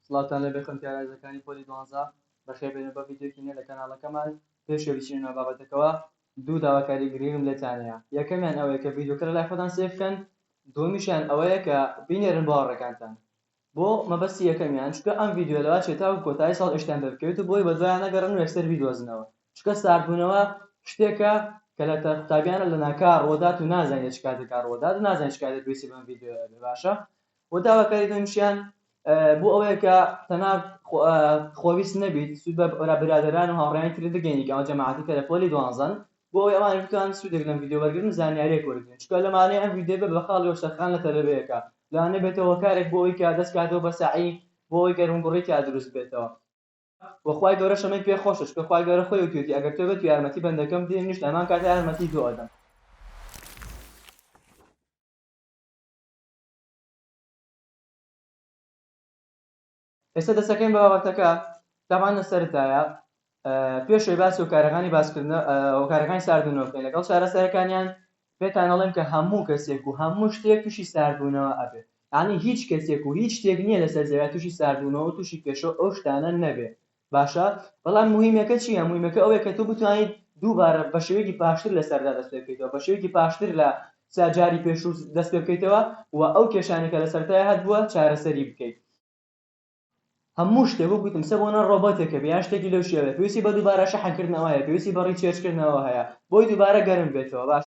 سڵاتان لەبێ خەمکارازەکانی پۆلی 12 بەخێربێنە بە ڤیدیۆکی نوێ لە کەناڵەکەمان. پێشەوە بچینە ناو بابەتەکەوە دوو داواکاری گرنگم لێتانەیە. یەکەمیان ئەوەیە کە ڤیدیۆکە لە لای خۆتان سێڤ بکەن، دووەمیشیان ئەوەیە کە بینێرن باوەڕەکانتان. بۆ مەبەستی یەکەمیان چونکە ئەم ڤیدیۆ لەوا چێتاوە کۆتایی ساڵ ئێشتیان دەبکەوێت و بۆی بەدوایان نەگەڕن و یەکسەر ڤیدۆزنەوە، چونکە ستارتبوونەوە شتێکە کە لە قوتابیانە لە ناکار ڕۆدات و نازانێت چ کاتێکا ڕۆدات و نازانێت چ کاتێک پێویستی بەم ڤیدیۆ بێ باشە. و داواکاری دووەمیشیان بۆ ئەوەیە کە تەنها خۆویست نەبیت سوود بە برادەران و هاوڕێیانی تر بگەینی کە ئەوە جەماعەتی کە لە پۆلی 12 بۆ ئەوەی ئەوان بتوانن سوودێک لەم ڤیدیۆ وەرگرن و زانیاریەک وەرگرن، چونکە لەمانەیە ئەم ڤیدیۆ بێ بە خاڵی وەشتەرخان لە تەلەڤەیەکە لەوانەیە بێتەوە کارێک بۆ ئەوەی کە دەست کاتەوە بە ساعی بۆ ئەوەی گەرمگوڕی تیا دروست بێتەوە. وەخوای گەورە شەمەی پێ خۆشە، چونکە خوای گەورە خۆی وتوێتی ئەگەر تۆ بێت یارمەتی بەندەکەم بدەین نیشت ئەمان کاتە یارمەتی تۆ ئەدەم. ئێستا دەستەکەین بە بابەتەکە تاوان لەسەرتایە پێشەوەی باسی هۆکارەکانی باسکردنە هۆکارەکانی ساردبوونەوە بکەین. لەگەڵ چارەسەرەکانیان پێتان ئەڵێم کە هەموو کەسێک و هەموو شتێک تووشی ساردبوونەوە ئەبێت، یعنی هیچ کەسێک و هیچ شتێک نییە لەسەر زەویا تووشی ساردبوونەوە و تووشی پێشەوە ئەو شتانە نەبێت باشە. بەڵام موهیمەکە چییە؟ موهیمەکە ئەوەیە کە تۆ بتوانیت دووبارە بە شێوەیەکی باشتر لەسەردا دەست پێ بکەیتەوە، بە شێوەیەکی باشتر لە جاری پێشوو دەست پێ بکەیتەوە و ئەو کێشانێک کە لەسەرتایە هەبووە چارەسەری بکەیت. هەموو شتێک بۆ گوتم سە بۆنە ڕۆبۆتێکە بە یان شتێکی لەو شێوەیە پێویستی بە دووبارە شەحنکردنەوە هەیە، پێویستی بە ڕیچێرجکردنەوە هەیە بۆی دووبارە گەرم بێتەوە باش.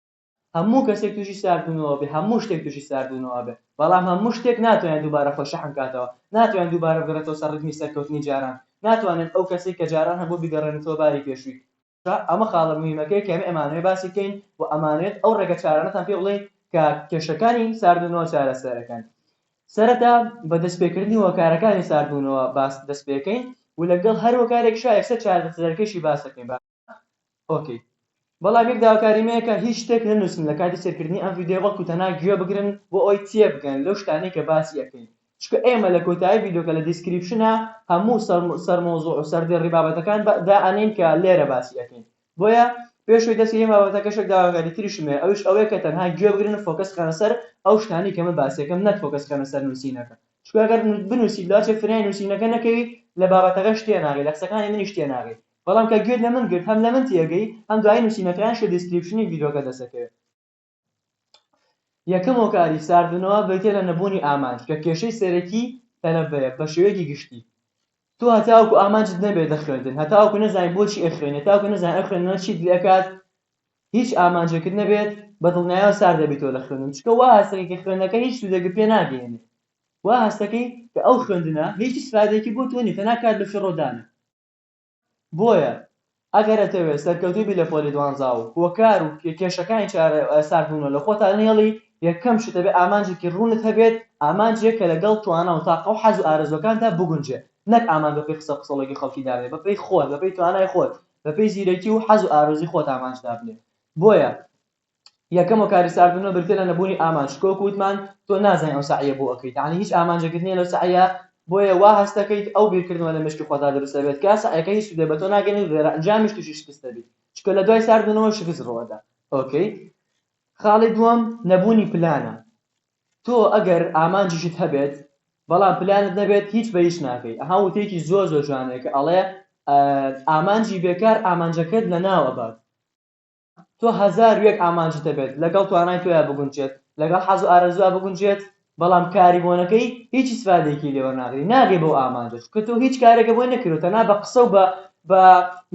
هەموو کەسێک تووشی ساردبوونەوە بێ، هەموو شتێک تووشی ساردبوونەوە بێ، بەڵام هەموو شتێک ناتوانێت دووبارە خۆی شەحن کاتەوە، ناتوانێت دووبارە بگەڕێتەوە سەر ڕیتمی سەرکەوتنی جاران، ناتوانێت ئەو کەسێک کە جاران هەبوو بگەڕێنێتەوە باری پێشووی. ئەمە خاڵە موهیمەکەی کە ئەمانەوێت باسی بکەین و ئەمانێت ئەو ڕێگە چارانەتان پێ بڵێین کە کێشەکانی ساردبوونەوە چارەسەرەکەن. سەرەتا بە دەستپێکردنی هۆکارەکانی ساردبوونەوە باس دەست پێکەین و لەگەڵ هەر هۆکارێکیشا یەکسەر چارەسەرەکەیشی باس دەکەین. ئۆکەی، بەڵام یەک داواکاریمەیە کە هیچ شتێک نەنووسن لە کاتی سەرکردنی ئەم ڤیدیۆ بەڵکو تەنها گوێ بگرن بۆ ئەوی تێ بگەن لەو شتانەی کە باسی ئەەکەین، چونکە ئێمە لە کۆتایی ڤیدیۆکە لە دیسکریپشنە هەموو سەرمۆزوع و سەردێڕی بابەتەکان دائەنین کە لێرە باسی ئەەکەین. بۆیە پێشوەی دەستی ئێمە بابەتەکەشێک داواکاری تریشمێ ئەوش ئەوەیە کە تەنها گوێ بگرن و فۆکەس بکەنە سەر ئەو شتانی کە من باسیەکەم، نەک فۆکەس بکەنە سەر نووسینەکە، چونکە ئەگەر بنووسیت لاچێ فرێنی نووسینەکە نەکەوی لە بابەتەکە شتێ ناگەی، لە قسەکانی منیش تێ ناگەی. بەڵام کە گوێت لە من گرت هەم لە من تێگەی هەم دوای نووسینەکەیان شە دیسکریپشنی ڤیدیۆکە دەسەکەوێت. یەکەم هۆکاری ساردبوونەوە بریتە لە نەبوونی ئامانج کە کێشەی سەرەکی تەلەڤەیە بە شێوەیەکی گشتی. تۆ هەتاوەکو ئامانجت نەبێت لە خوێندن، هەتاوەکو نەزانی بۆچی ئەخوێنێت، هەتاوەکو نەزانی ئەو خوێندنەوە چیت دەکات، هیچ ئامانجێکت نەبێت بە دڵنیاییەوە سار دەبێتەوە لە خوێندن، چونکە وا هەستەکەی کە خوێندنەکە هیچ سوودێکی پێ ناگەێنێت، وا هەستەکەی کە ئەو خوێندنە هیچ استفادەیەکی بۆ تۆ نیە، تەنها کات بە فێڕۆدانە. بۆیە ئەگەر ئەتەوێت سەرکەوتووی بی لە پۆلی 12 و هۆکار و کێشەکانی ساردبوونەوە لە خۆتان نێڵی، یەکەم شتە بێ ئامانجێکی ڕوونت هەبێت، ئامانجێک کە لەگەڵ توانە و تاقە و حەز و ئارەزوەکانتا بگونجێت، نەک ئامان بەپێی قسەڵێکی خەڵکی دابێت، بەپێی خۆت، بەپێی توانای خۆت، بەپێی زیرەکی و حەز و ئارەزوی خۆت ئامانج دابنێت. بۆیە یەکەم هۆکاری ساردبوونەوە بریتە لە نەبوونی ئامانج، کۆک وتمان تۆ نازانی ئەو سەعیە بۆ ئەەکەیت، یعنی هیچ ئامانجێکت نییە لەو سەعیە، بۆیە وا هەستەکەیت ئەو بیرکردنەوە لە مشکی خۆتا دروستە بێت کە سەعیەکە هیچ سوودێ بە تۆ ناگەێنێت و ئەنجامیش تووشی شکستە بیت، چونکە لە دوای ساردبوونەوە شکست ڕۆدە. ئۆکەی، خاڵی دووەم نەبوونی پلانە. تۆ ئەگەر ئامانجیشت هەبێت بەڵام پلانت نەبێت هیچ بە هیچ ناکەی. ئەها وتەیەکی زۆر جوانەیە کە ئەڵێ ئامانجی بێکار ئامانجەکەت لە ناوە بات. تۆ هەزار و یەک ئامانجت هەبێت لەگەڵ توانای تۆیە بگونجێت، لەگەڵ حەز و ئارەزووە بگونجێت، بەڵام کاری بۆ نەکەی هیچ استفادەیەکی لێوە ناگری، ناگەی بۆ ئامانجت، کە تۆ هیچ کارێکە بۆی نەکردووە، تەنها بە قسە و بە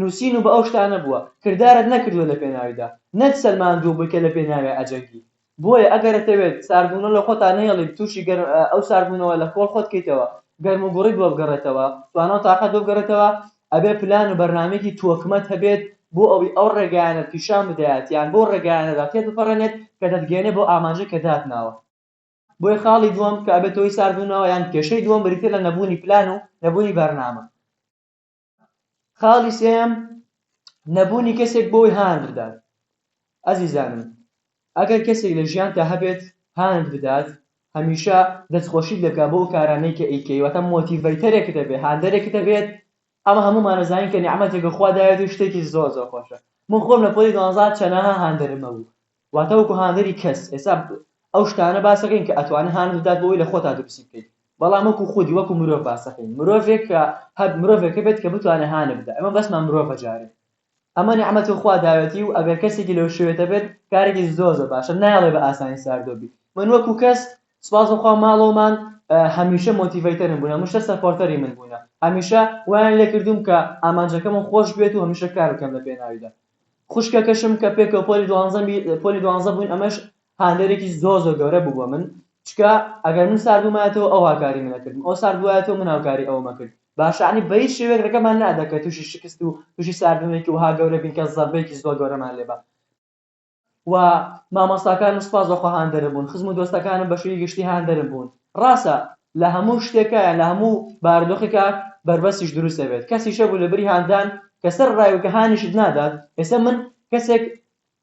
نووسین و بە ئەو شتانە بووە، کردارت نەکردووە لە پێناویدا، نەت سەلماندوو بووی کە لە پێناوی ئەجەنگی. بۆیە ئەگەر دەتەوێت ساردبوونەوە لە خۆتان نەهێڵیت، تووشی ئەو ساردبوونەوە لە خۆڵ خۆت بکەیتەوە، گەرم و گوڕیت بۆ بگەڕێتەوە، توانە و تاقەت بۆ بگەڕێتەوە، ئەبێ پلان و بەرنامەیەکی تۆکمەت هەبێت بۆ ئەوی ئەو ڕێگایانە پیشان بدەیت یان بۆ ڕێگایانەدا تێت بپەڕێنێت کە دەتگەێنێ بۆ ئامانجە کە داتناوە. بۆیە خاڵی دووەم کە ئەبێتەوەی ساردبوونەوە یان کێشەی دووەم بریتە لە نەبوونی پلان و نەبوونی بەرنامە. خاڵی سێم نەبوونی کەسێک بۆی هاند بدات. ئەزیزانم، ئەگەر کەسێک لە ژیانتا هەبێت هاند بدات، هەمیشە دەستخۆشیت دەکات بۆ کارانەی کە ئەیکەی، واتە مۆتیڤەیتەرێکت هەبێت، هاندەرێکت هەبێت. ئەمە هەموومان دەزانین کە نیعمەتێکە خوا داوێت و شتێکی زۆر زۆر خۆشە. من خۆم لە پۆلی 12 چەندەها هاندەرمە بوو، واتە وەکو هاندەری کەس. ئێستا ئەو شتانە باس دەکەین کە ئەتوانێت هاند بدات بۆ ئەوەی لە خۆتا دروستی بکەیت، بەڵام وەکو خودی وەکو مرۆڤ باسەکەین مرۆڤێک کە هەب مرۆڤێکە بێت کە بتوانێت هانە بدە ئەمە بەسمان مرۆڤە جارێ ئەمە نیعمەتی خوا داوەتی و ئەگەر کەسێکی لەو شوێتە بێت کارێکی زۆر باشە ناڵێ بە ئاسانی ساردۆبی من وەکو کەس سوپاس بەخوا ماڵەوەمان هەمیشە مۆتیڤەیتەرم بوون هەمیشە سەپۆرتەری من بوونە هەمیشە وایان لێ کردووم کە ئامانجەکەمم خۆش بێت و هەمیشە کار بکەم لە پێناویدا خوشکەکەشم کە پێکەوە پۆلی 12 بووین ئەمەش هاندێرێکی زۆر گەورە بوو بۆ من چکە ئەگەر من سارد بوومایەتەوە ئەو هاکاری منەکردم ئەو سارد بووایەتەوە من هاوکاری ئەوە مەکرد باشانی بە هیچ شێوەیەک ڕێگەمان نادەکە تووشی شکست و تووشی ساردبوونێکی وها گەورە بین کە زەربەیەکی زۆر گەورەمان لێبە و مامۆستاکانم سوپاس بەخوا هاندەرم بوون خزم و دۆستەکانم بە شێوەی گشتی هاندەرم بوون ڕاستە لە هەموو شتێکە لە هەموو بارودۆخێکە بربەستیش دروستە بێت کەسیشە بوو لەبەری هاندان کە سەر ڕایوکە هانیشت نادات ئێستا من کەسێک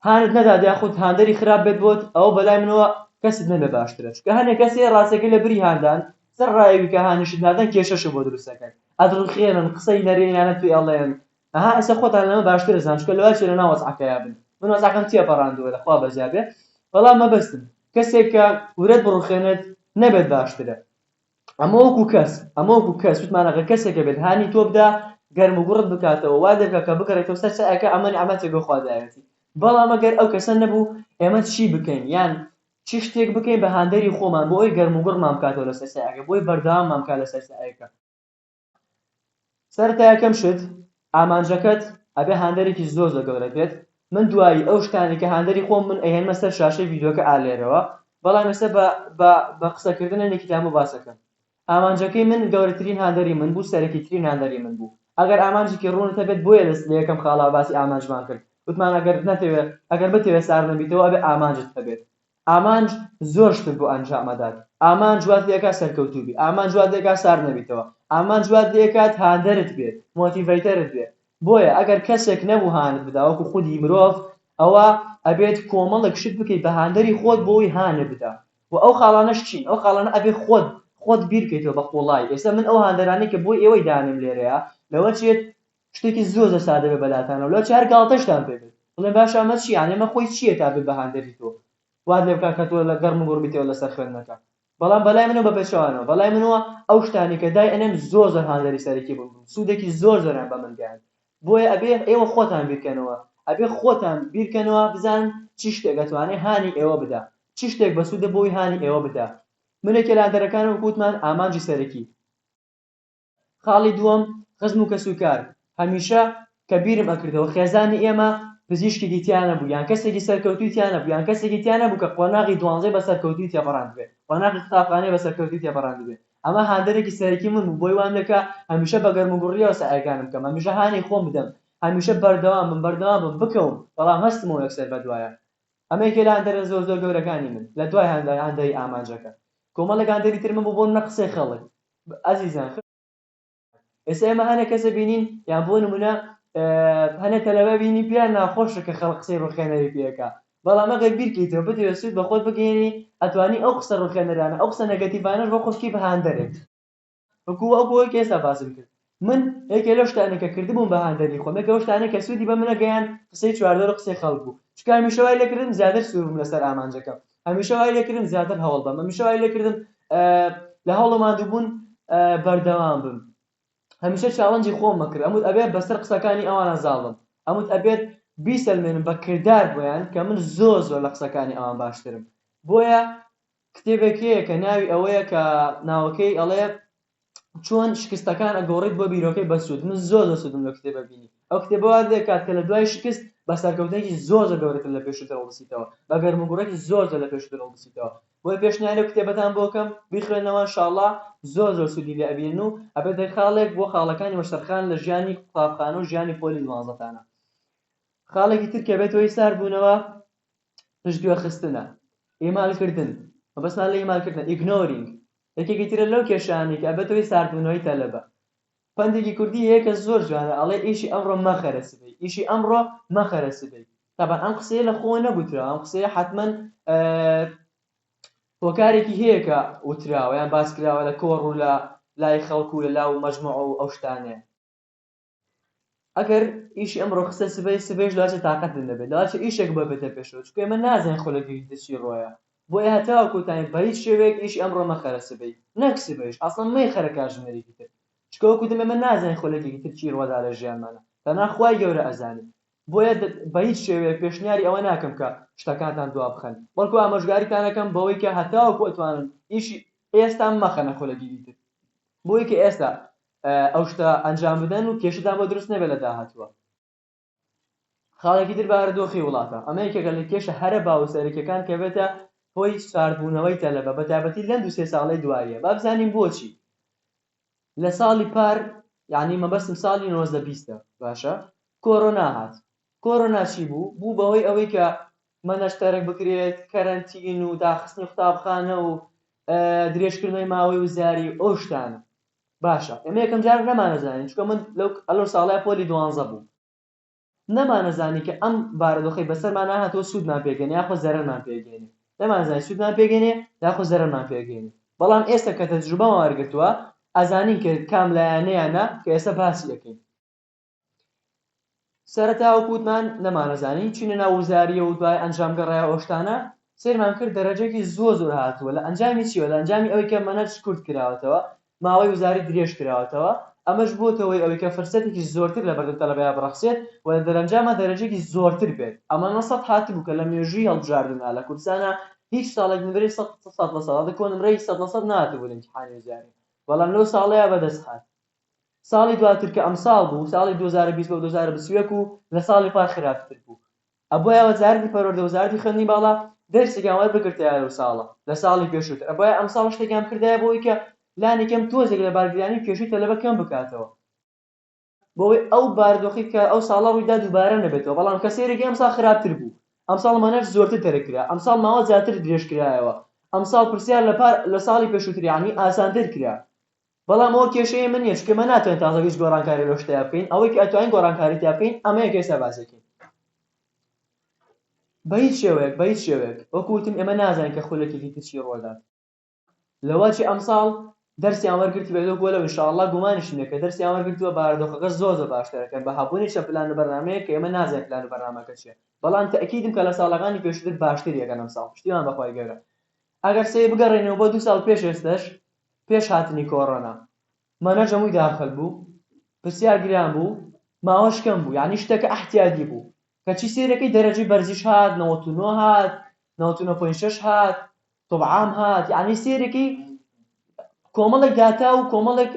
هانت نەدات یاخود هاندەری خراپ بێت بۆت ئەوە بەلای منەوە کەست نەبێ باشترە چکە هەنێک کەسێ ڕاستەکە لەبەری هاندان سەر ڕایوی کە هانیشت نادان کێشەشە بۆ دروستەکەن ئەدڵخێنن قسەی نەرێنیانە توی ئەڵێن ئەها ئێستا خۆتان لەمە باشترە زان چکە لەوای چێ لە ناو وەزعەکەیا بن من وەزعەکەم تێپەڕاندووە لەخوا بەجابێ بەڵام مەبەستم کەسێک کە ورەت بڕوخێنێت نەبێت باشترە ئەمە وەکو کەس وتمانەکە کەسێکە بێت هانی تۆ بدا گەرم و گوڕت بکاتەوە وا دەکە کە بکڕێتەوە سەر سایەکە ئەمە نیعمەتێکە خوا دایەتی بەڵام ئەگەر ئەو کەسە نەبوو ئێمە چی بکەین یان چی شتێک بکەین بە هاندەری خۆمان بۆ ئەوی گەرم و گوڕمان بکاتەوە لەسەر سایەکە بۆی بەردەواممان بکات لەسەر سایەکە سەرەتا یەکەم شت ئامانجەکەت ئەبێ هاندەرێکی زۆر گەورە بێت من دوایی ئەو شتانی کە هاندەری خۆم من ئەهێنمە سەر شاشەی ڤیدیۆکە ئالێرەوە بەڵام ئێستا بە قسەکردن نێکیتام و باسەکەم ئامانجەکەی من گەورەترین هاندەری من بوو سەرەکیترین هاندەری من بوو ئەگەر ئامانجێکی ڕوونتە بێت بۆیە لە یەکەم خاڵا باسی ئامانجمان کرد وتمان ئەگەر بتەوێت سار نەبیتەوە ئەبێ ئامانجت هەبێت ئامانج زۆر شتر بۆ ئەنجامەدات ئامانج وات لێکات سەرکەوتوبی ئامانج وات لێکات سار نەبیتەوە ئامانج وات لێکات هاندەرت بێت مۆتیڤەیتەرت بێت بۆیە ئەگەر کەسێک نەبوو هانت بدا وەکو خودی مرۆڤ ئەوە ئەبێت کۆمەڵێک شت بکەیت بە هاندەری خۆت بۆی هانە بدا و ئەو خاڵانەش چین ئەو خاڵانە ئەبێ خۆت بیرکەیتەوە بە قوڵای ئێستا من ئەو هاندەرانی کە بۆی ئێوەی دانم لێرەیە لەوە چێت شتێکی زۆر سادە بێ بەلاتانەوە لەوە چار گاڵتەشتان پێ بێت بڵێن باشە ئەمە چی یانێ ئەمە خۆی چییە تا بێت بە هاندەری تۆ وات لێ بکات کە تۆ لە گەڕم و گوڕ بیتەوە لەسەر خوێندنەکە بەڵام بەلای منەوە بە پێچەوانەوە بەلای منەوە ئەو شتانی کە دای ئەنێم زۆر هاندەری سەرەکی بوون سوودێکی زۆریان بە من گەیاند بۆیە ئەبێ ئێوە خۆتان بیرکەنەوە ئەبێ خۆتان بیرکەنەوە بزان چی شتێک دەتوانێت هانی ئێوە بدا چی شتێک بەسوودە بۆی هانی ئێوە بدا منێکە لە هاندەرەکانم وتمان ئامانجی سەرەکی خاڵی دووەم خزم و کەسوکار هەمیشە کە بیرم ئەکردەوە خێزانی ئێمە پزیشکێکی تیانە بوو یان کەسێکی سەرکەوتوی تیانە بوو یان کەسێکی تیانە بوو کە قۆناغی 12 بە سەرکەوتوی تێپەڕاند بێت قۆناغی قوتابخانەی بە سەرکەوتوی تێپەڕاند بێت ئەمە هاندەرێکی سەرەکی من بوو بۆی وام دەکا هەمیشە بە گەرم و گوڕیەوە سایەکانم بکەم هەمیشە هانی خۆم بدەم هەمیشە بەردەوام بکەم بەڵام هەستمەوە یەکسەر بەدوایە ئەمە یەکێ لە هاندەرە زۆر گەورەکانی من لە دوای هاندەری ئامانجەکە کۆمەڵێک هاندەری تر من بوو بۆ نەقسەی خەڵک ئەزیزان ئێستا ئێمە هەنێ کەسە بینین یان بۆ نمونە هەنێ تەلەبە بینی پیان ناخۆشە کە خەڵک قسەی ڕوخێنەری پێەکە بەڵام ئەگەر بیرکەیتەوە بتەوێت سوود بە خۆت بگەێنی ئەتوانی ئەو قسە ڕوخێنەرانە ئەو قسە نەگەتیڤانەش بۆ خۆشکی بە هاندەرێت وەکو ئەو بۆی ئێستا باسم کرد من یەکێ لەو شتانێکە کردبووم بە هاندەری خۆم یەکە ئەو شتانەی کە سوودی بە منە گەیان قسەی چواردەوە قسەی خەڵک بوو چکە هەمیشە وای لێکردم زیاتر سوورم لەسەر ئامانجەکەم هەمیشە وای لێکردم زیاتر هەوڵ بەم هەمیشە وای لێکردم لە هەوڵ مادووبوون بەردەوام بم هەمیشە چاڵەنجی خۆم مەکرد ئەموت ئەبێت بەسەر قسەکانی ئەوانە زاڵم ئەموت ئەبێت بیسەلمێنم بە کردار بۆیان کە من زۆر لە قسەکانی ئەوان باشترم بۆیە کتێبێکەیە کە ناوی ئەوەیە کە ناوەکەی ئەڵێ چۆن شکستەکان ئەگۆڕیت بۆ بیرۆکەی بەسوود من زۆر سوودم لە کتێبە بینی ئەو کتێبەوە دێکات کە لە دوای شکست بە سەرکەوتنێکی زۆر گەورەتر لە پێشتر هەڵبسیتەوە بە گەرموگوڕێکی زۆر لە پێشتر هەڵبسیتەوە بۆی پێشنیاری کتێبەتان بۆکەم بیخوێنەوە ئینشاءڵڵا زۆر سوودی لێ ئەبینن و ئەبێت خاڵێک بۆ خاڵەکانی وەشتەرخان لە ژیانی قوتابخانە و ژیانی پۆلی 12تانە خاڵێکی تر کە بێتەوەی ساربوونەوە پشتگوێ خستنە ئیمالکردن مەبەستمان لە ئیمالکردن ئیگنۆرینگ یەکێکی ترە لەو کێشانێک کە ئەبێتەوەی ساردبوونەوەی تەلەبە پندێکی کوردی هەیە کە زۆر جوانە ئەڵێ ئیشی ئەمڕۆ مەخەرە سبەی ئیشی ئەمڕۆ مەخەرە سبەی تەبەن ئەم قسەیە لە خۆ نەگوتراوە ئەم قسەیە حتمەن هۆکارێکی هەیە کە وتراوە یان باس کراوە لە کۆڕ و لە لای خەڵک و لە لاو مەجموع و ئەو شتانەیە ئەگەر ئیشی ئەمڕۆ قسە سبەیش لەواچە تااقەتن دەبێت لەواچە ئیشێک بۆ بێتە پێشەوە چکە ئێمە نازانین خۆلەگەی دەچی ڕۆیە بۆیە هەتاوەکوتانی بە هیچ شێوەیەک ئیشی ئەمڕۆ مەخەرە سبەی نەک سبەیش ئەسڵەن مەی خەرە کاتژمێرێکی تر چکە وەکوتم ئێمە نازانین خۆلێکێکی تر چی ڕوەدا لە ژیانمانە تەنها خوای گەورە ئەزانێت بۆیە بە هیچ شێوەیەک پێشنیاری ئەوە ناکەم کە شتەکانتان دوا بخەن بەڵکو ئامۆژگاریتان دەکەم بەوەی کە هەتاوەکو ئەتوانن ئیشی ئێستا مەخەنە خۆلێکی تر بۆیە کە ئێستا ئەو شتە ئەنجام بدەن و کێشتان بۆ دروست نەبێت لە داهاتووە خاڵێکی تر بارودۆخی وڵاتە ئەمە یەکێکە لە کێشە هەرە باوسەرەکیەکان کە بێتە هۆی ساردبوونەوەی تەلەبە بەتایبەتی لەم 2-3 ساڵەی دواییە با بزانین بۆچی لە ساڵی پار یعنی مەبەستم ساڵی 1920 باشە کۆرۆنا هات کۆرۆنا چی بوو بەهۆی ئەوەی کە مەنەشتەرێک بکرێت کەرەنتین و داخستنی قوتابخانە و درێژکردنەوەی ماوەی وزاری ئەو شتانە باشە ئێمە یەکەم جار نەمانەزانین چونکە من لەو ساڵای پۆلی 12 بوو نەمانەزانی کە ئەم بارودۆخەی بەسەرمان هاتەوە سوودمان پێگەێنێ یاخۆ زەرەرمان پێگەێنێ نەمانزانی سوودمان پێگەێنێ یاخۆ زەرەرمان پێگەێنێ بەڵام ئێستا کە تەجروبەمان وەرگرتووە ئەزانین کە کام لایەنەیانە کە ئێستا باسی دەکەین سەرەتا وەکوتمان نەمانەزانی چینە ناو وزاریە و دوای ئەنجامگەڕای ئەو شتانە سێرمان کرد دەرەجەیەکی زۆر هاتووە لە ئەنجامی چیوە لە ئەنجامی ئەوەی کە مەنەج کورت کراوەتەوە ماوەی وزاری درێژ کراوەتەوە ئەمەش بۆتەوەی ئەوەی کە فرسەتێکی زۆرتر لە بەردەم تەلەبەیە بڕەخسێت و لە دەرەنجامە دەرەجەیەکی زۆرتر بێت ئەمە 900 هاتبوو کە لە مێژووی هەڵبژاردننا لە کوردستانە هیچ ساڵێک نمرەی 100 لە ساڵات کۆ نمرەی 100 نهاتبوو لە ئیمتیحانی وزاری بەڵام لەو ساڵەیە بەدەست هات ساڵی دواتر کە ئەمساڵ بوو ساڵی 2020 و 2021 و لە ساڵی پار خراپتر بوو ئەبووە وەزارەتی پەروەردە وەزارەتی خوێندنی باڵا دەرسێکیان وەربگرتایە لەو ساڵە لە ساڵی پێشووتر ئەبووە ئەمساڵ شتێکیان کردایە بۆی کە لانێکم تۆزێک لە بارگرانی کێشوی تەلەبە کەم بکاتەوە بۆی ئەو باردۆخی کە ئەو ساڵە ڕوویدا دووبارە نەبێتەوە بەڵام کە سەیرێکی ئەمساڵ خراپتر بوو ئەمساڵ مانەش زۆرتر تەرەکرا ئەمساڵ ماوە زیاتر درێژکرایەوە ئەمساڵ پرسیار لە ساڵی پێشووتر یعنی ئاسانتر کرا بەڵام ئەوە کێشەیە من نییە چکە مە ناتوانین تازە هیچ گۆڕانکاری لەو شتەیە بکەین ئەوەی کە ئەتوانین گۆڕانکاری تیا بکەین ئەمە یەکێ ئێستا باسەکەین بە هیچ شێوەیەک وەکوتم ئێمە نازانین کە خولەکێکی تر چی ڕۆدات لەوەچی ئەمساڵ دەرسیان وەرگرتی بێت بۆ لەو ئینشاءالله گومانیشم لێ کە دەرسیان وەرگرتووە بارودۆخەکە زۆر باشترەکەن بە هەبوونیشە پلان و بەرنامەیە کە ئێمە نازانین پلان و بەرنامەکە چییە بەڵام تەئکیدم کە لە ساڵەکانی پێشووتر باشتر یەکەن ئەمساڵ پشتیوان بەخوای گەورە ئەگەر سێ بگەڕێنەوە بۆ 2 ساڵ پێش ئێستش پێش هاتنی کۆڕۆنا مەنەج هەمووی داخل بوو پرسیار گران بوو ماوەش کەم بوو یعنی شتەکە احتیاجی بوو کەچی سێرەکەی دەرەجەی بەرزیش هات 99 هات 99.6 هات طبعام هات یعنی سێرەکەی کۆمەڵێک داتا و کۆمەڵێک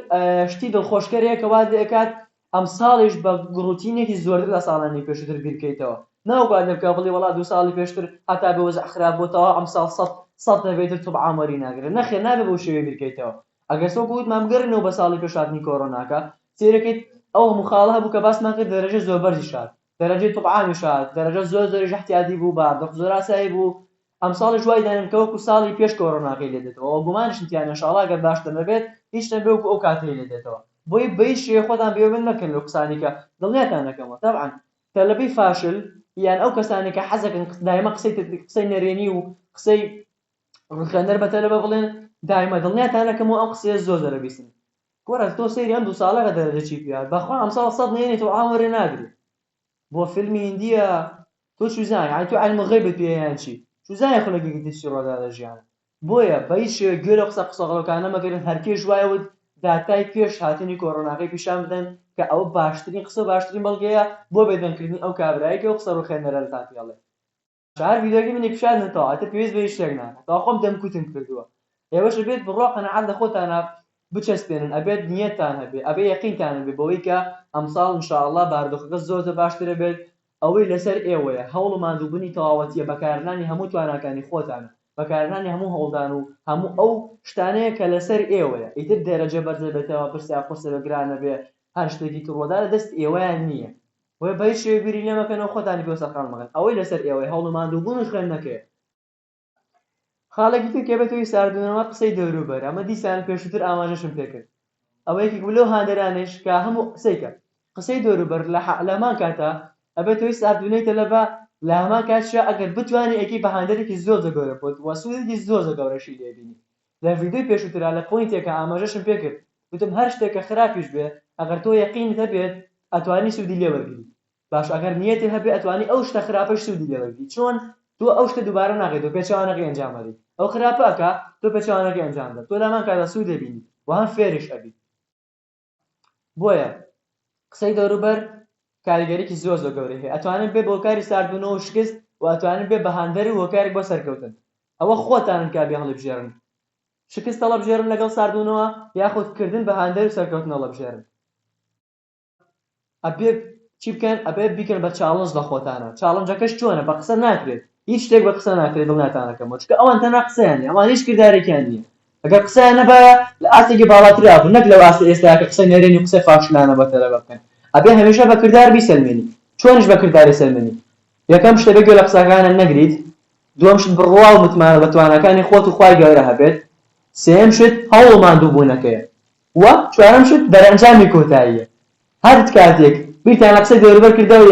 شتی دڵخۆشکەرەیە کە وا دەکات ئەم ساڵیش بە گڕوتینێکی زۆرتر لە ساڵانی پێشتر بیرکەیتەوە ناوگات لەکە بڵێ وڵا 2 ساڵی پێشتر هەتا بە وەزع خراپ بۆتەوە ئەم ساڵ 100 دەبێتتر طبعام وەری ناگرێت نەخێر نابێت بەو شێوەیە بیرکەیتەوە ئەگەر سۆ گوتمان بگەڕێنەوە بە ساڵی پێشهاتنی کۆڕۆناکە سێرەکەی ئەو مخاڵە هەبوو کە باسمان کرد دەرەجە زۆر بەرزی شات دەرەجەی طبعامی شات دەرەجە زۆر احتیاجی بوو باردۆخ زۆر ئاسایی بوو ئەم ساڵی دوای دەنێن کە وەکو ساڵی پێش کۆڕۆناکەی لێ دێتەوە ئەو گومانیشم تیانە ئینشاءالله ئەگەر باشتر نەبێت هیچ نەبێ وەکو ئەو کاتەی لێ دێتەوە بۆی بەهیچ شێوەیەک خۆتان بێوێن نەکەن لەو قسانی کە دڵنیاتان دەکەمەوە طبعا تەلەبەی فاشل یان ئەو کەسانی کە حەزەکەن دایمە قسەی نەرێنی و قسەی ڕخەندەر بە تەلەبە بڵێن دایمە دڵنیاتان دەکەمەوە ئەم قسەیە زۆر بیسن گۆرە تۆ سەیری ئەم 2 ساڵەکە دەرەجە چی پیاد بەخوا ئەم ساڵ 100 نێنێتەوە ئام وەرێ ناگرێت بۆ فیلمی هیندیە تۆ چوزان یعنی تۆ عیلم غەیبت پێ یان چی چوزانە خولەکێکی تشتی ڕۆدا لە ژیانە بۆیە بە هیچ شێوەیەک گوێ لە قسەغەڵەکانە مەگەرن هەرکێ ژوایەوت داتای پێش هاتنی کۆڕۆناکەی پیشان بدەن کە ئەوە باشترین قسە باشترین بەڵگەیە بۆ بێدەنکردنی ئەو کابرایە کە ئەو قسە ڕوخێنەرە لەتان پێڵێ شار ڤیدیۆکەی منی پیشاندنەوە ئەتە پێویست بە هیچ شتێک ناکات تا خۆم دەمکوتم کردووە ئێوەش بێت بڕۆ قەنەعەت لە خۆتانە بچەسپێنن ئەبێت نیەتتان هەبێ ئەبێ یەقینتان هەبێ بەوەی کە ئەمساڵ ئینشاءالله باردۆخەکە زۆر باشترە بێت ئەوەی لەسەر ئێوەیە هەوڵ و ماندووبوونی تەواوەتیە بەکارهێنانی هەموو تواناکانی خۆتانە بەکارهێنانی هەموو هەوڵدان و هەموو ئەو شتانەیە کە لەسەر ئێوەیە ئیتر دەرەجە بەرزە بێتەوە پرسیار قورسە بەگرانە بێ هەر شتێکی ڕۆدا لە دەست ئێوەیان نییە وێ بە هیچ شێوەیەک بیری لێ مەکەنەوە خۆتانی پێ سەرخان مەکەن ئەوەی لەسەر ئێوەی هەوڵ و ماندووبوون و خوێندنەکەیە خاڵێکی تر کە بێتەوەی ساردوونەوە قسەی دەوروبەر ئەمە دیسان پێشووتر ئاماژەشم پێ کرد ئەوەیەکی لەو هاندەرانش کە هەموو قسەیکە قسەی دەوروبەر لە هەمان کاتە ئەبێتەوەی ساردوونەی تەلەبە لە هەمان کاتشە ئەگەر بتوانێت ئەکی بە هاندەرێکی زۆر گەورە بۆت وەسوودێکی زۆر گەورەشی لێبینی لە ڤیدیۆی پێشووترا لە پۆینتێکە ئاماژەشم پێ کرد وتم هەر شتێک کە خراپیش بێ ئەگەر تۆ یەقینت هەبێت ئەتوانی سوودی لێ وەرگری باش ئەگەر نیەتی هەبێ ئەتوانی ئەو شتە خراپەش سوودی لێ وەرگری چۆن تۆ ئەو شتە دووبارە ناکەیت و پێچەوانەکەی ئەنجام دەدەیت ئەو خراپەکە تۆ پێچەوانەکەی ئەنجام دەدەیت تۆ لامان کاتە سوود دەبینی و هەم فێریش ئەبی بۆیە قسەی دەوروبەر کاریگەریکی زۆر زۆر گەورەی هەیە ئەتوانن بێ بۆ کاری ساردبوونەوە و شکست و ئەتوانن بێ بەهاندەر و هۆکارێک بۆ سەرکەوتن ئەوە خۆتانن کابێ هەڵبژێڕن شکست هەڵبژێڕن لەگەڵ ساردبوونەوە یاخود کردن بەهاندەر و سەرکەوتن هەڵبژێڕن ئەبێ چی بکەن ئەبێ بیکەن بە چاڵنج لە خۆتانە چاڵنجەکەش چۆنە بە قسە ناکرێت هیچ شتێک بە قسە ناکرێت دڵ ناتانەکەمەوە چکە ئەوان تەنها قسەیان نیە ئەوان هیچ کردارێکیان نییە ئەگەر قسەیان نەبایە لە ئاستێکی باڵاتر ئابوو نەک لەو ئاستە ئێستا کە قسە نێرێنی و قسەی فاشلانە بە تەلەبە بکەن ئەبێ هەمیشە بە کردار بیسەلمێنی چۆنش بە کرداری سەلمێنی یەکەم شتە بێ گوێ لە قسەکانت نەگریت دووەم شت بڕوا و متمانە بە توانەکانی خۆت و خوای گەورە هەبێت سێم شت هەوڵ ماندووبوونەکەیە وە چوارەم شت بەرئەنجامی کۆتاییە هەر کاتێک بیرتان لە قسەی دەوروبەر کردەوە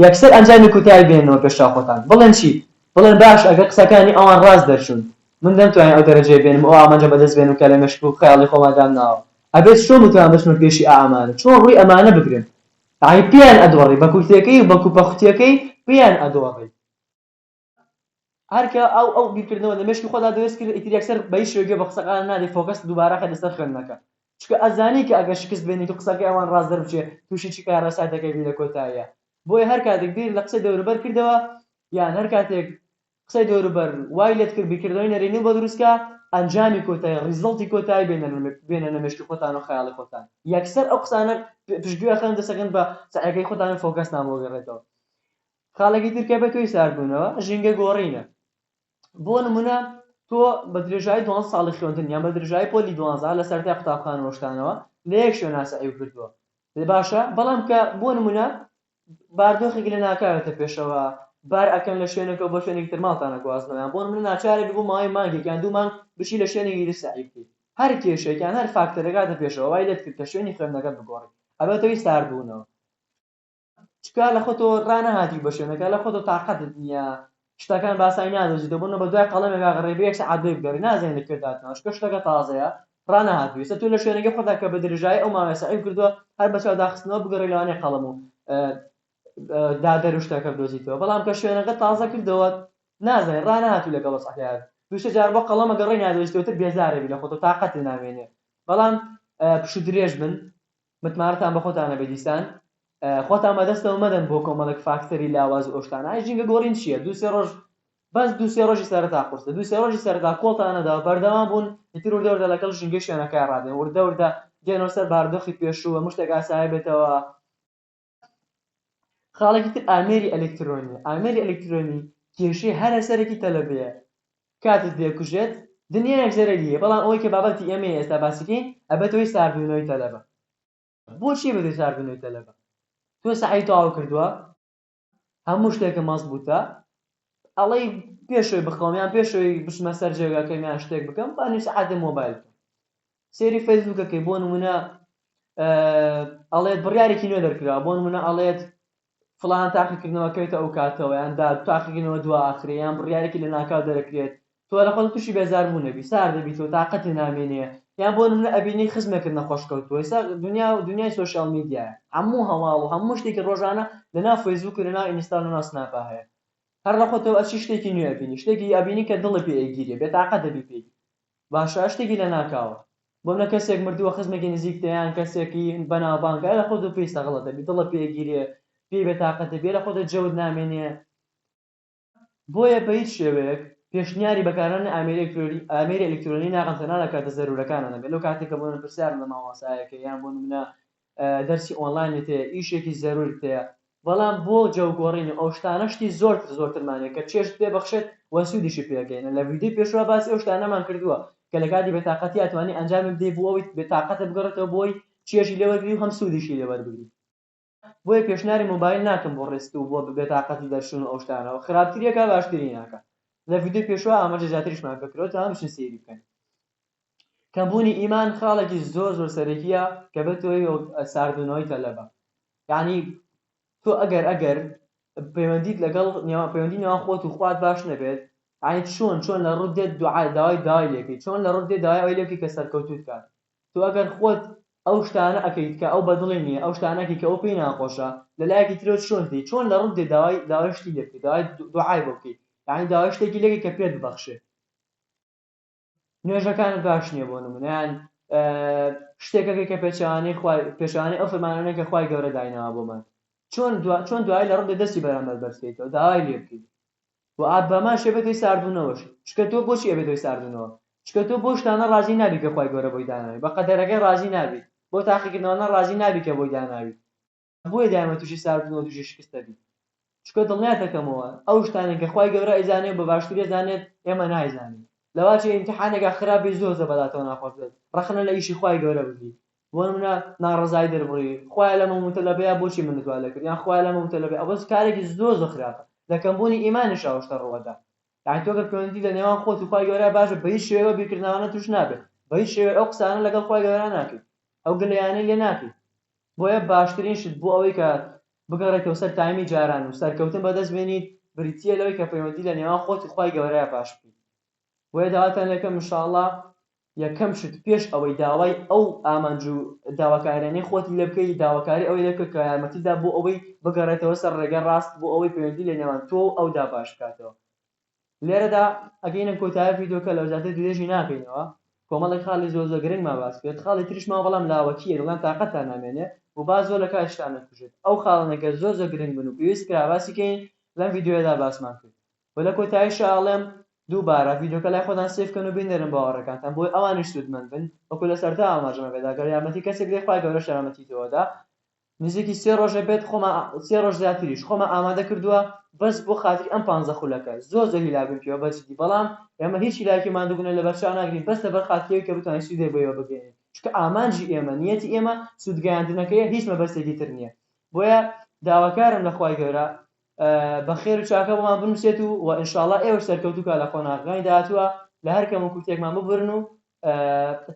یەکسەر ئەنجامی کۆتایی بێنەوە پێشا خۆتان بڵێن چی بڵێن باش ئەگەر قسەکانی ئەوان ڕاست دەرچوون من دەمتوانین ئەو دەرەجەی بێنم ئەو ئامانجە بەدەست بێنم کە لە مەشک و خەیاڵی خۆمادام ناوە ئەبێت چۆن بتوان بچمە پێشی ئامانە چۆن ڕووی ئەمانە بگرن یعنی پێیان ئەدۆڕی بە کورتەکەی و بە کوپەخوتیەکەی پێیان ئەدۆڕی هەرکە ئەو بیرکردنەوە لە مێشکی خۆدا دەوێت کرد ئیتر یەکسەر بە هیچ شێوەیەک بە قسەکان نادەی فۆکەس دووبارە خەت لەسەر خوێندنەکە چکە ئەزانی کە ئەگەر شکست بێنیت و قسەکەی ئەوان ڕاست دەربچێت تووشی چی کارە ساتەکەی بی لە کۆتاییە بۆیە هەر کاتێک بیر لە قسەی دەوروبەر کردەوە یان هەر کاتێک قسەی دەوروبەر وای لێت کرد بیرکردنەوەی نەرێنی بۆ دروستکە ئەنجامی کۆتایی ریزڵتی کۆتایی بێنە لە مێشکی خۆتان و خەیاڵی خۆتان یەکسەر ئەو قسانە پشتگوێ خەن دەسەکەن بە سەعیەکەی خۆتان فۆکەستان بۆ گەڕێتەوە خاڵێکی تر کە بە تۆی ساردبوونەوە ژینگە گۆڕینە بۆ نمونە تۆ بە درێژایی 12 ساڵی خوێندن یان بە درێژایی پۆلی 12 لە سەرەتای قوتابخانەوە شتانەوە لە یەک شوێن ناسەعی کردووە باشە بەڵام کە بۆ نمونە باردۆخێکی لە ناکاوێتە پێشەوە بار ئەکەن لە شوێنێکە بۆ شوێنێکی تر ماڵتانە گوازنەوەیان بۆ نمونە ناچارێک بوو ماوەی مانگێکیان دوو مانگ بچی لە شوێنێکی تر سەعی بکەیت هەر کێشێکیان هەر فاکتەرێکاتە پێشەوە وای لێت کرد کە شوێنی خوێندنەکەت بگۆڕیت ئەبێتەوەی ساردبوونەوە چکە لە خۆتۆ ڕانەهاتی بە شوێنەکە لە خۆتۆ تاقەتت نییە شتەکان باسایی نادۆزیتەوە بۆنە بە دوای قەڵەمێکا غەڕێبە یەک سەعات دوێ بگەڕی نازانین لەکوێ داتنەوە چکە شتەکە تازەیە ڕانەهاتووی ئێستا تۆ لە شوێنەکەی خۆتا کە بە درێژایی ئەو ماوەیە سەعی کردووە هەر بە چاوداخستنەوە بگەڕی لەوانەیە قەڵەم و دادەر و شتەکە بدۆزیتەوە بەڵام کە شوێنەکە تازە کردەوە نازانین ڕانەهاتووی لەگەڵ سەحیات دووشە جار بۆ قەڵەمە گەڕی نادۆزیتەوە تر بێزارێبی لە خۆتۆ تاقەت نامێنێ بەڵام پشت درێژ بن متمانەتان بە خۆتانە بە دیسان خۆتان بەدەستەوە مەدەن بۆ کۆمەڵێک فاکتەری لاواز و ئەوشتانە ئای ژینگە گۆڕین چییە دووسێ ڕۆژ بەس دووسێ ڕۆژی سەرەتا قورسە دووسێ ڕۆژی سەرەتا کۆڵتانەدا بەردەوام بوون ئیتر وردە وردە لەگەڵ ژینگەی شوێنەکە ڕادێن وردە وردە دێنەوە سەر باردۆخی پێشووە مشتێک ئاسایی بێتەوە خاڵێکی تر ئامێری ئەلکترۆنی ئامێری ئەلکترۆنی کێشەی هەرە سەرەکی تەلەبەیە کاتت دێکوژێت دنیایەک زەرەریە بەڵام ئەوەی کە بابەتی ئێمە ئێستا باسیکەین ئەبێتەوەی ساردبوونەوەی تەلەبە بۆچی بێتەوەی ساردبوونەوەی تەلەبە تۆ سەعی تەواو کردووە هەموو شتێکە مەزبووتە ئەڵەی پێشەوەی بخۆمیان پێشەوەی بچمە سەر جێگاکەمیان شتێک بکەم با نووس سەعاتێ مۆبایل بکەم سێری فەیسبووکەکەی بۆ نمونە ئەڵێت بڕیارێکی نوێ دەرکراوە بۆ نمونە ئەڵێت فڵان تاقیکردنەوەکەوێتە ئەو کاتەوە یاندا تاقیکردنەوە دوا ئاخرێ یان بڕیارێکی لە ناکاو دەرەکرێت تۆ لە خۆت تووشی بێزاربوو نەبی سار دەبیتەوە تاقەتی نامێنێ یان بۆ نمونە ئەبینی خزمێکت نەخۆشکەوتووە ئێستا دنیای سۆشیال میدیایە هەموو هەواڵ و هەموو شتێکی ڕۆژانە لەناو فەیسبووک و لەناو ئینستا و لەناو سناپا هەیە هەر لە خۆتەوە ئەچی شتێکی نوێ بینی شتێکی ئەبینی کە دڵی پێ ئەیگیرێ بێتاقەت دەبی پێی باشە شتێکی لە ناکاوە بۆ منە کەسێک مردووە خزمێکی نزیکتەیان کەسێکی بەناوبانگە لە خۆت پێی سەغڵە دەبی دڵە پێ ئەیگیرێ پێی بێتاقەت دەبێ لە خۆتە جەود نامێنێ بۆیە بە هیچ شێوەیەک پێشنیاری بەکارهێنانی ئامێری ئەلکترۆنی ناکەم تەنها لە کاتە زەرورەکانە نەبێت لەو کاتێک کە بۆ من پرسیار لە مامۆسایەکە یان بۆ نمونە دەرسی ئۆنلاینت هەیە ئیشێکی زەرورت هەیە بەڵام بۆ جێوگۆڕین ئەو شتانە شتی زۆرترمانەیە کە چێشت پێ بەخشێت وە سوودیشی پێگەینە لە ڤیدیۆی پێشوە باسی ئەو شتانەمان کردووە کە لە کاتی بێتاقەتی ئەتوانی ئەنجامی بدەیت بۆ ئەوەی بێتاقەتە بگەڕێتەوە بۆی چێژی لێوەرگری و هەم سوودیشی لێوەربگری بۆیە پێشنیاری مۆبایل ناکەم بۆ ڕێست و بۆ بێتاقەتی دەرچوون ئەو شتانەوە خراپتریەکە باشتری ناکە لە ڤیدیۆ پێشوە ئاماژە زیاتریشمان بکرێت تا هەمشن سێری بکەن کەمبوونی ئیمان خاڵێکی زۆر سەرەکیە کە بێتەوەی ساردبوونەوەی تەلەبە یعنی تۆ ئەگەر پەیوەندیت لەگەڵ پەیوەندی نێوان خۆت و خوات باش نەبێت یعنی چۆن لە ڕوو دێت داوای لێکەی چۆن لە ڕوو دێت داوای ئەوەی لێکەی کە سەرکەوتوت کات تۆ ئەگەر خۆت ئەو شتانە ئەەکەیت کە ئەو بەدڵی نییە ئەو شتانەکی کە ئەو پێی ناخۆشە لە لایەکی ترۆت چۆن لە ڕوو دێت داوای شتی لێ بکەیت داوای دوعای بۆ بکەیت یعنی داوای شتێکی لێگەی کە پێت ببەخشێ نوێژەکانت باش نییە بۆ نمونە یان شتێکەکەی کە پێشوانەی ئەو فەرمانانەی کە خوای گەورە دایناوە بۆمان چۆن دوای لە ڕوودە دەستی بەرامبەر بەرزکەیتەوە داوای لێ بکەیت و بەمان شێ بێتەوەی ساردبوونەوەش چکە تۆ بۆچی ئەبێتەوەی ساردبوونەوە چکە تۆ بۆ شتانە ڕازی نابی کە خوای گەورە بۆی داناوی بە قەدەرەکەی ڕازی نابی بۆ تاقیکردنەوەنە ڕازی نابی کە بۆی داناوی بۆیە دایمە تووشی ساردبوونەوە تووشی شکستە بی چکە دڵنیات دەکەمەوە ئەو شتانێک کە خوای گەورە ئەیزانێت بە باشتری ئەزانێت ئێمە نایزانین لەواچی ئیمتیحانێکا خراپی زۆر بەداتەوە ناخۆش بێت ڕەخنە لە ئیشی خوای گەورە ببی بۆ نمونە ناڕەزای دەربڕی خوای لەمە متەلەبەیە بۆچی من نتوانێت کرد یان خوای لەمە متەلەبەیە ئەوە کارێکی زۆر خراپە لە کەمبوونی ئیمانیش ئەوەشتە ڕوەدا یعنی تۆ گەر پەیوەندی لە نێوان خۆت و خوای گەورە باشە بە هیچ شێوە بیرکردنەوانە توش نابێت بە هیچ شێوە ئەو قسانە لەگەڵ خوای گەورە ناکەیت ئەو گلەیانەی لێ ناکەیت بۆیە باشترین شت بۆ ئەوەی کە بگەڕێتەوە سەر تایمی جاران و سەرکەوتن بەدەست بێنیت بریتیە لەوەی کە پەیوەندی لە نێوان خۆتی خوای گەورەیە پاش بکەیت بۆیە داواتان لەکەم ئینشاءڵڵا یەکەم شت پێش ئەوەی داوای ئەو ئامانج و داواکارانەی خۆتی لێ بکەی داواکاری ئەوەی لێ بکە کە یارمەتیدا بۆ ئەوەی بگەڕێتەوە سەر ڕێگە ڕاست بۆ ئەوەی پەیوەندی لە نێوان تۆ ئەودا باش بکاتەوە لێرەدا ئەگەینە کۆتایی ڤیدیۆکە لە وەزاتە درێژی ناکەینەوە کۆمەڵێک خاڵی زۆر گرنگمان باس کرد خاڵی تریشمان بەڵام لاوەکیە دەڵێن تااقەتان نامێنێ و با زۆر لە کات شتانە توشێت ئەو خاڵانێکە زۆر گرنگ بن و پێویست کرا باسی کەین لەم ڤیدیۆدا باسمان کرد و لە کۆتاییشە ئاڵێم دووبارە ڤیدیۆکە لای خۆتان سێفکەن و بینەرن باوەڕەکانتان بۆی ئەوانیش سوودمەند بن وەکو لە سەرتا ئاماژەمە بێت ئەگەر یارمەتی کەسێک لێ خوای گەورە یارمەتیتەوەدا نزیکی 3 ڕۆژە بێت سێ ڕۆژ زیاتریش خۆمە ئامادە کردووە بەس بۆ خاتری ئەم 15 خولەکە زۆر هیلابن پێوە بەجددی بەڵام ئێمە هیچ هیلاکی ماندووبوونە لە بەرچاو ناگرین بەس لەبەر خاتریەوەی کە بتوانین سوودێ بۆیەوە بگەین چکە ئامانجی ئێمە نیەتی ئێمە سوودگەیاندنەکەیە هیچ مەبەستێکی تر نییە بۆیە داواکارم لە خوای گەورە بەخێر و چاکە بۆمان بنووسێت و ئینشاءڵڵا ئێوەش سەرکەوتووکە لە خۆناغانی داهاتووە لە هەر کەم و کوتێکمان ببرن و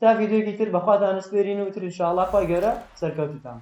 تا ڤیدیۆیەکی تر بەخواتان سپێرین و تر ئینشاءڵڵا خوای گەورە سەرکەوتوتان